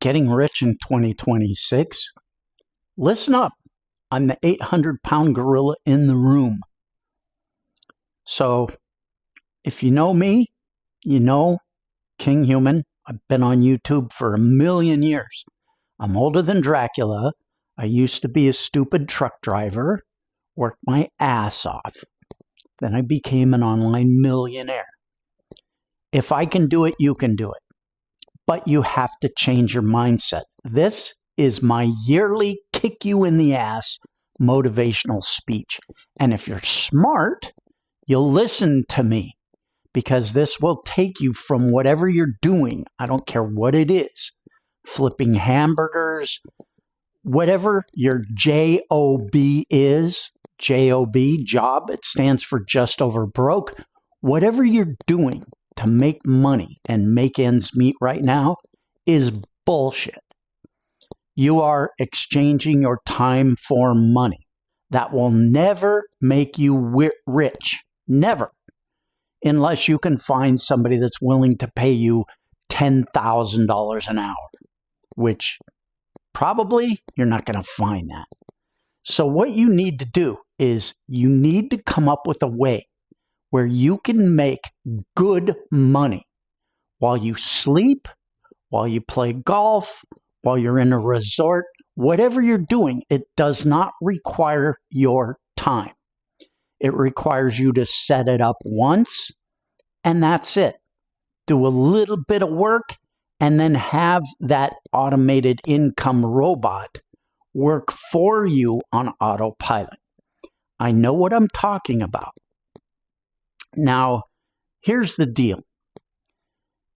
getting rich in 2026? Listen up. I'm the 800-pound gorilla in the room. So, if you know me, you know KingHuman. I've been on YouTube for 1,000,000 years. I'm older than Dracula. I used to be a stupid truck driver, worked my ass off. Then I became an online millionaire. If I can do it, you can do it. But you have to change your mindset. This is my yearly kick you in the ass motivational speech. And if you're smart, you'll listen to me, because this will take you from whatever you're doing. I don't care what it is. Flipping hamburgers, whatever your JOB is, JOB, job, it stands for just over broke. Whatever you're doing to make money and make ends meet right now is bullshit. You are exchanging your time for money. That will never make you rich. Never. Unless you can find somebody that's willing to pay you $10,000 an hour, which probably you're not going to find that. So what you need to do is you need to come up with a way where you can make good money while you sleep, while you play golf, while you're in a resort, whatever you're doing. It does not require your time. It requires you to set it up once, and that's it. Do a little bit of work, and then have that automated income robot work for you on autopilot. I know what I'm talking about. Now, here's the deal.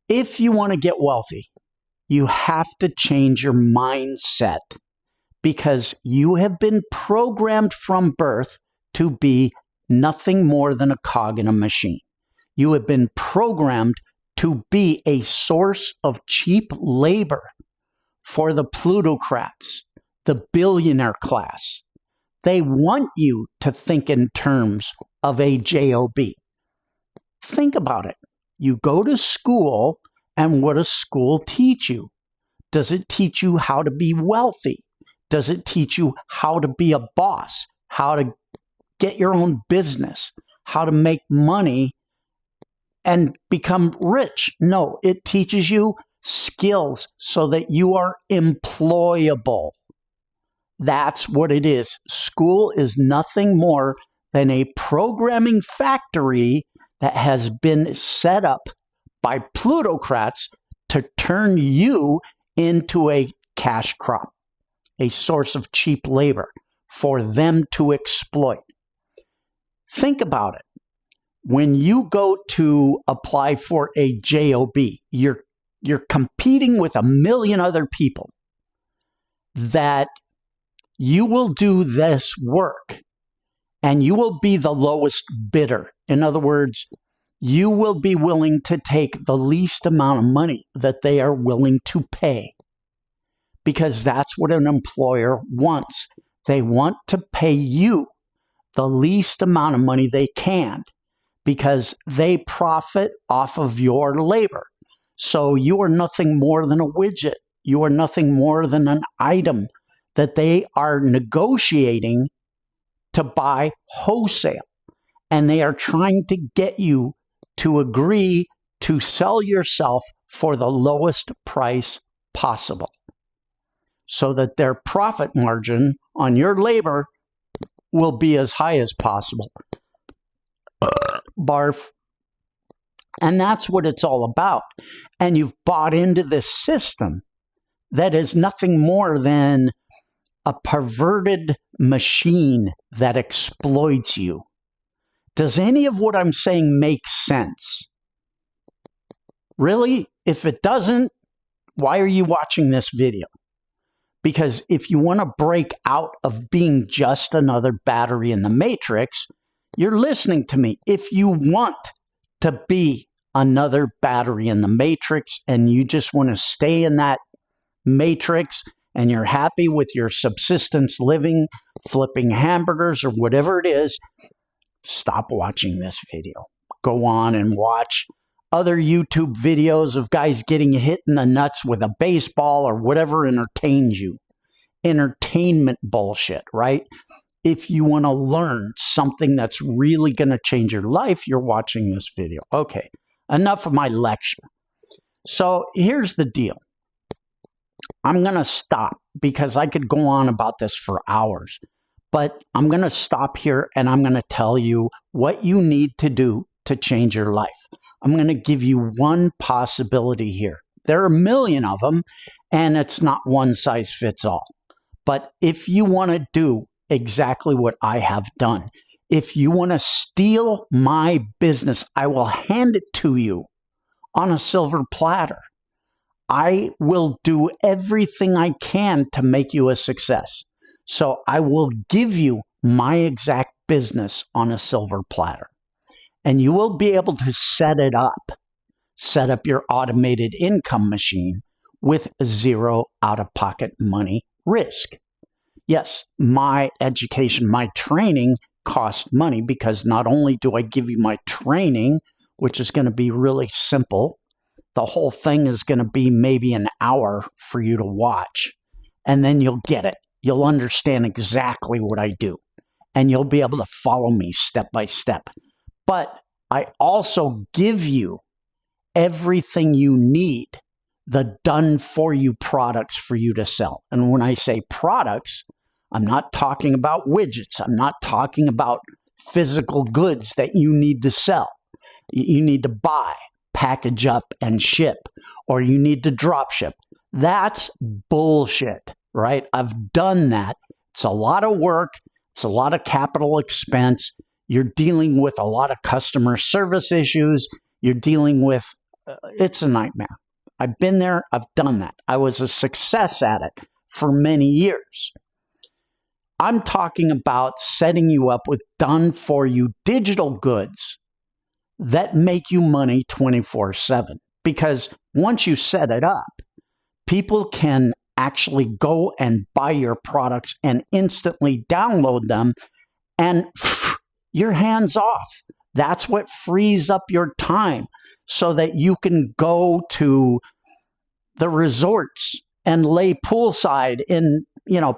If you want to get wealthy, you have to change your mindset, because you have been programmed from birth to be nothing more than a cog in a machine. You have been programmed to be a source of cheap labor for the plutocrats, the billionaire class. They want you to think in terms of a JOB. Think about it. You go to school, and what does school teach you? Does it teach you how to be wealthy? Does it teach you how to be a boss? How to get your own business? How to make money and become rich? No, it teaches you skills so that you are employable. That's what it is. School is nothing more than a programming factory that has been set up by plutocrats to turn you into a cash crop, a source of cheap labor for them to exploit. Think about it. When you go to apply for a JOB, you're competing with 1,000,000 other people that you will do this work, and you will be the lowest bidder. In other words, you will be willing to take the least amount of money that they are willing to pay, because that's what an employer wants. They want to pay you the least amount of money they can, because they profit off of your labor. So you are nothing more than a widget. You are nothing more than an item that they are negotiating to buy wholesale. And they are trying to get you to agree to sell yourself for the lowest price possible, so that their profit margin on your labor will be as high as possible. Barf. And that's what it's all about. And you've bought into this system that is nothing more than a perverted machine that exploits you. Does any of what I'm saying make sense? Really? If it doesn't, why are you watching this video? Because if you want to break out of being just another battery in the matrix, you're listening to me. If you want to be another battery in the matrix and you just want to stay in that matrix and you're happy with your subsistence living, flipping hamburgers or whatever it is, stop watching this video. Go on and watch other YouTube videos of guys getting hit in the nuts with a baseball or whatever entertains you. Entertainment bullshit, right? If you want to learn something that's really going to change your life, you're watching this video. Okay, enough of my lecture. So here's the deal. I'm going to stop because I could go on about this for hours. But I'm going to stop here and I'm going to tell you what you need to do to change your life. I'm going to give you one possibility here. There are a million of them, and it's not one size fits all. But if you want to do exactly what I have done, if you want to steal my business, I will hand it to you on a silver platter. I will do everything I can to make you a success. So I will give you my exact business on a silver platter. And you will be able to set up your automated income machine with zero out-of-pocket money risk. Yes, my education, my training costs money because not only do I give you my training, which is going to be really simple, the whole thing is going to be maybe an hour for you to watch, and then you'll get it. You'll understand exactly what I do, and you'll be able to follow me step by step. But I also give you everything you need, the done-for-you products for you to sell. And when I say products, I'm not talking about widgets. I'm not talking about physical goods that you need to sell. You need to buy, package up, and ship, or you need to drop ship. That's bullshit, right? I've done that. It's a lot of work. It's a lot of capital expense. You're dealing with a lot of customer service issues. You're dealing with, it's a nightmare. I've been there. I've done that. I was a success at it for many years. I'm talking about setting you up with done-for-you digital goods that make you money 24/7. Because once you set it up, people can actually go and buy your products and instantly download them, and you're hands off. That's what frees up your time so that you can go to the resorts and lay poolside in,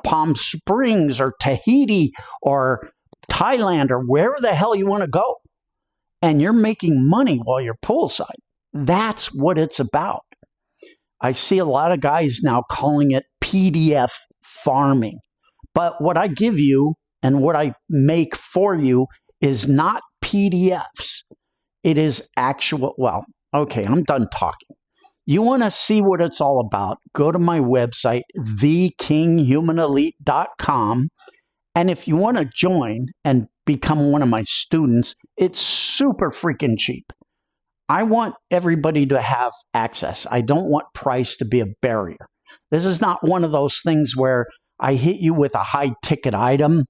Palm Springs or Tahiti or Thailand or wherever the hell you want to go. And you're making money while you're poolside. That's what it's about. I see a lot of guys now calling it PDF farming. But what I give you and what I make for you is not PDFs. It is actual, okay, I'm done talking. You want to see what it's all about, go to my website, thekinghumanelite.com. And if you want to join and become one of my students, it's super freaking cheap. I want everybody to have access. I don't want price to be a barrier. This is not one of those things where I hit you with a high ticket item.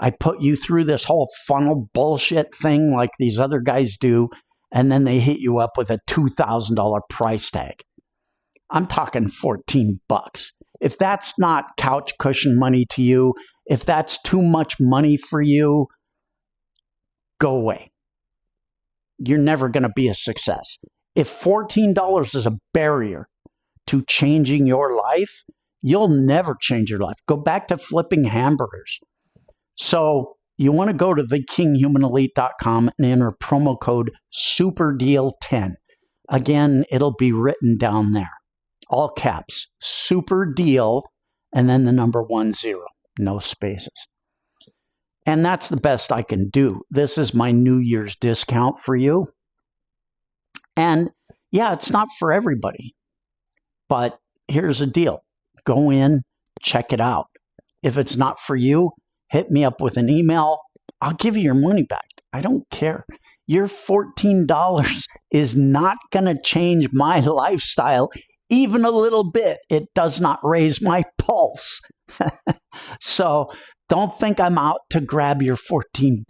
I put you through this whole funnel bullshit thing like these other guys do, and then they hit you up with a $2,000 price tag. I'm talking $14. If that's not couch cushion money to you, if that's too much money for you, go away. You're never going to be a success. If $14 is a barrier to changing your life, you'll never change your life. Go back to flipping hamburgers. So you want to go to thekinghumanelite.com and enter promo code SUPERDEAL10. Again, it'll be written down there. All caps, super deal, and then the number 10, no spaces. And that's the best I can do. This is my New Year's discount for you. And yeah, it's not for everybody. But here's the deal. Go in, check it out. If it's not for you, hit me up with an email. I'll give you your money back. I don't care. Your $14 is not going to change my lifestyle even a little bit. It does not raise my pulse. So don't think I'm out to grab your $14.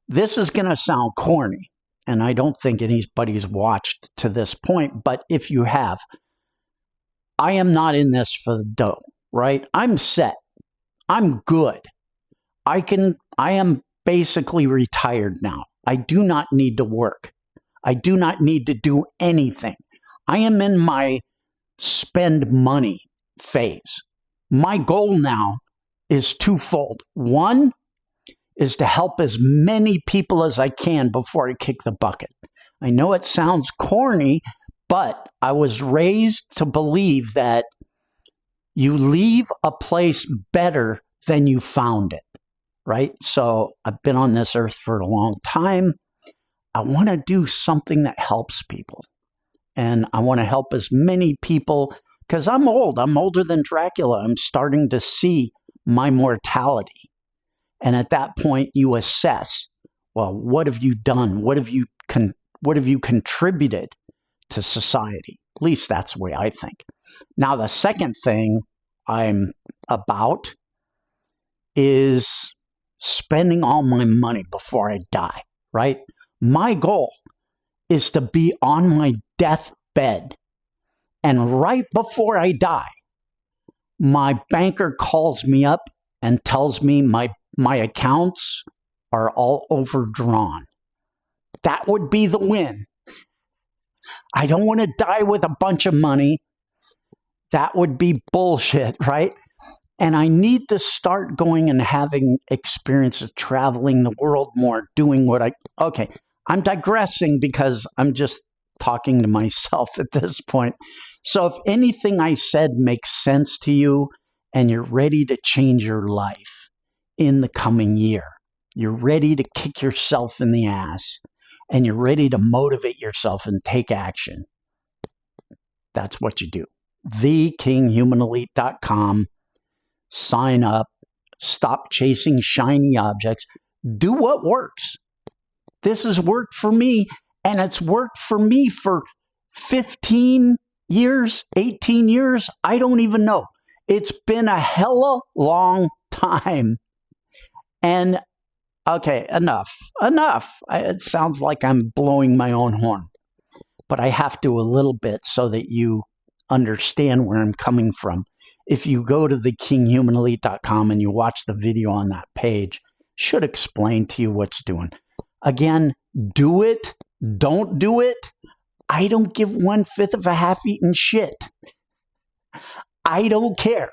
This is going to sound corny, and I don't think anybody's watched to this point, but if you have, I am not in this for the dough, right? I'm set. I'm good. I am basically retired now. I do not need to work. I do not need to do anything. I am in my spend money phase. My goal now is twofold. One is to help as many people as I can before I kick the bucket. I know it sounds corny, but I was raised to believe that you leave a place better than you found it, right? So I've been on this earth for a long time. I want to do something that helps people. And I want to help as many people because I'm old. I'm older than Dracula. I'm starting to see my mortality. And at that point, you assess, well, what have you done? What have you contributed to society? At least that's the way I think. Now, the second thing I'm about is spending all my money before I die, right? My goal is to be on my deathbed, and right before I die, my banker calls me up and tells me my accounts are all overdrawn. That would be the win. I don't want to die with a bunch of money. That would be bullshit, right? And I need to start going and having experiences traveling the world more, doing okay, I'm digressing because I'm just talking to myself at this point. So if anything I said makes sense to you and you're ready to change your life in the coming year, you're ready to kick yourself in the ass, and you're ready to motivate yourself and take action, that's what you do. TheKingHumanElite.com. Sign up. Stop chasing shiny objects. Do what works. This has worked for me, and it's worked for me for 15 years, 18 years. I don't even know. It's been a hella long time. And okay, enough. It sounds like I'm blowing my own horn, but I have to a little bit so that you understand where I'm coming from. If you go to TheKingHumanElite.com and you watch the video on that page, should explain to you what's doing. Again, do it. Don't do it. I don't give 1/5 of a half-eaten shit. I don't care.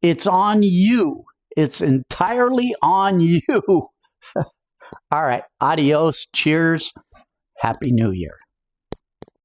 It's on you. It's entirely on you. All right. Adios. Cheers. Happy New Year.